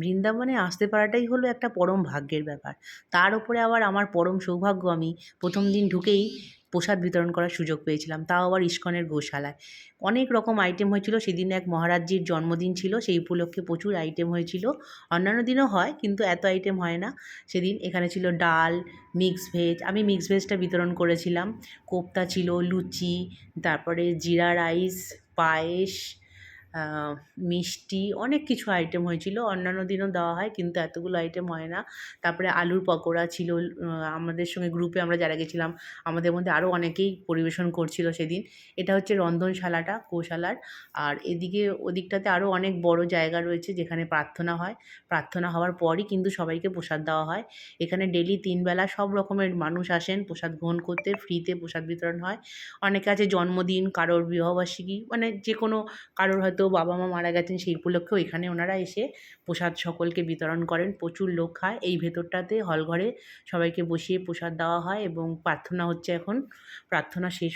বৃন্দাবনে আসতে পারাটাই হলো একটা পরম ভাগ্যের ব্যাপার। তার ওপরে আবার আমার পরম সৌভাগ্য, আমি প্রথম দিন ঢুকেই প্রসাদ বিতরণ করার সুযোগ পেয়েছিলাম, তাও আবার ইস্কনের গোশালায়। অনেক রকম আইটেম হয়েছিল, সেদিন এক মহারাজজির জন্মদিন ছিল, সেই উপলক্ষে প্রচুর আইটেম হয়েছিল। অন্যান্য দিনও হয় কিন্তু এত আইটেম হয় না সেদিন। এখানে ছিল ডাল, মিক্স ভেজ, আমি মিক্স ভেজটা বিতরণ করেছিলাম। কোপ্তা ছিল, লুচি, তারপরে জিরা রাইস, পায়েস, মিষ্টি, অনেক কিছু আইটেম হয়েছিল। অন্যান্য দিনও দেওয়া হয় কিন্তু এতগুলো আইটেম হয় না। তারপরে আলুর পকোড়া ছিল। আমাদের সঙ্গে গ্রুপে আমরা যারা গেছিলাম আমাদের মধ্যে আরও অনেকেই পরিবেশন করছিল সেদিন। এটা হচ্ছে রন্ধনশালাটা গোশালার। আর এদিকে ওদিকটাতে আরও অনেক বড় জায়গা রয়েছে যেখানে প্রার্থনা হয়। প্রার্থনা হওয়ার পরই কিন্তু সবাইকে প্রসাদ দেওয়া হয়। এখানে ডেইলি ৩ বেলা সব রকমের মানুষ আসেন প্রসাদ গ্রহণ করতে, ফ্রিতে প্রসাদ বিতরণ হয়। অনেকে আছে জন্মদিন, কারোর বিবাহবার্ষিকী, মানে যেকোনো, কারোর হয়তো বাবা-মা মারা গেছেন সেই উপলক্ষেও এখানে ওনারা এসে প্রসাদ সকলকে বিতরণ করেন। প্রচুর লোক খায়। এই ভেতরটাতে হল ঘরে সবাইকে বসিয়ে প্রসাদ দেওয়া হয় এবং প্রার্থনা হচ্ছে এখন। প্রার্থনা শেষ